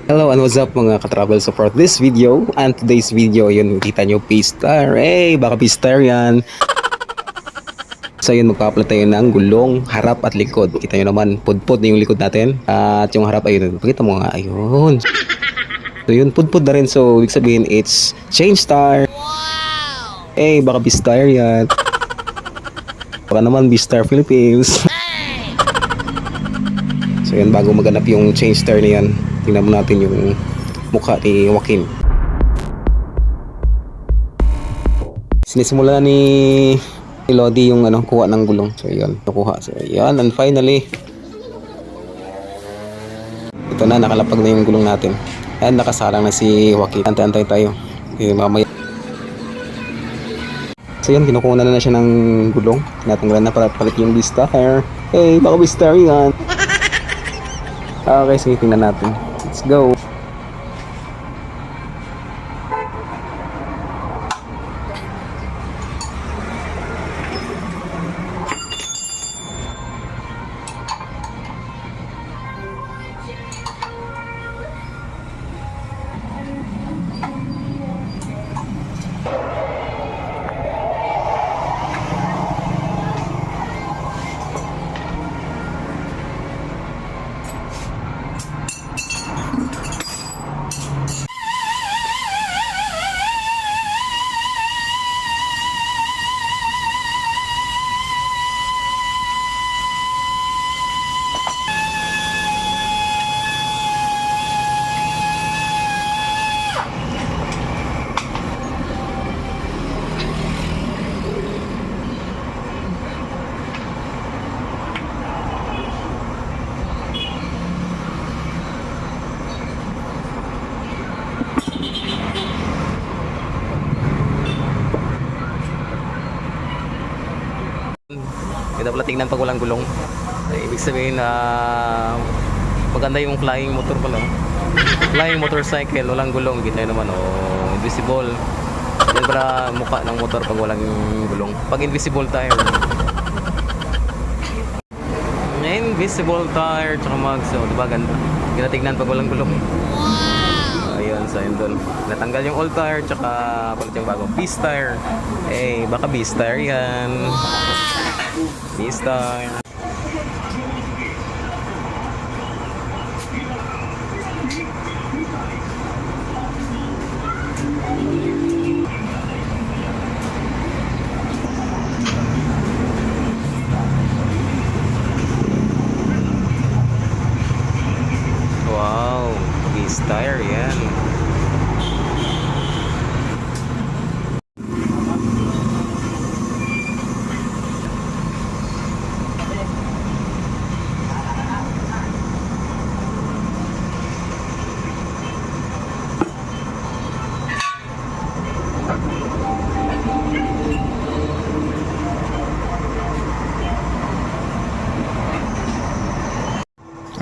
Hello and what's up mga ka-travel. So for this video and today's video, yun kita nyo P-Star. Hey, baka P-Star yan. So yun, magpapalit tayo ng gulong, harap at likod. Kita nyo naman, pudpud na yung likod natin. At yung harap, ayun, pakita mo nga, ayun. So yun, pudpud na rin. So ibig sabihin, it's change star. Hey, baka P-Star yan. Baka naman B-Star Philippines. So yun, bago maganap yung change star na yan, tingnan mo natin yung mukha ni Joaquin. Sinisimula ni Lodi yung kuha ng gulong. So yun, nakuha. So yan, and finally ito na, nakalapag na yung gulong natin. And nakasalang na si Joaquin. Antay-antay tayo. Mamaya. So yan, kinukuha na siya ng gulong. Tinatanggalan na para palit yung B-Star. Hey, baka B-Star yan. Okay, sige, tingnan natin. Let's go. Kita pala tingnan pag walang gulong. Ay, ibig sabihin na maganda yung flying motor pala. Flying motorcycle, walang gulong. Kita naman, invisible. Yan para mukha ng motor pag walang gulong. Pag invisible tire. Invisible tire, tsaka mags. So, diba ganda? Kita tingnan pag walang gulong. Ayun, so yun doon. Natanggal yung old tire, tsaka palit yung bago. B-Star. Eh, baka B-Star yan. B-Star. Wow, B-Star yan.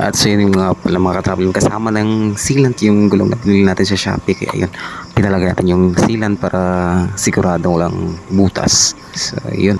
At so yun yung mga ka-travel, kasama ng sealant yung gulong na pinili natin sa Shopee. Kaya yun, pinalagay natin yung sealant para sigurado walang butas. So yun.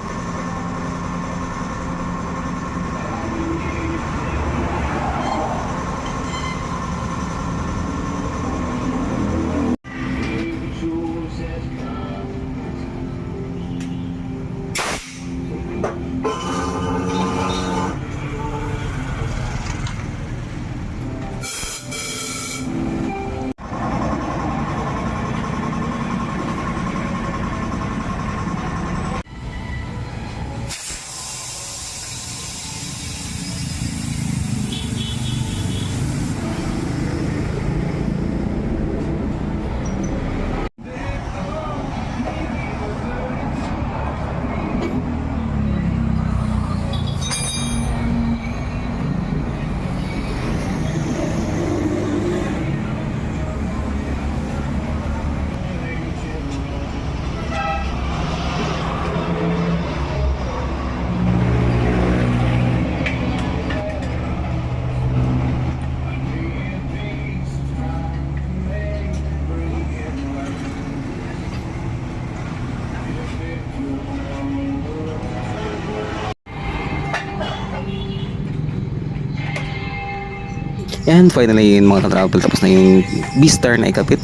And finally, yun mga katravel, tapos na yung B-Star na ikapit.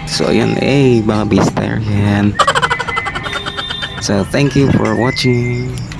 So, ayun, mga B-Star, yan. So, thank you for watching.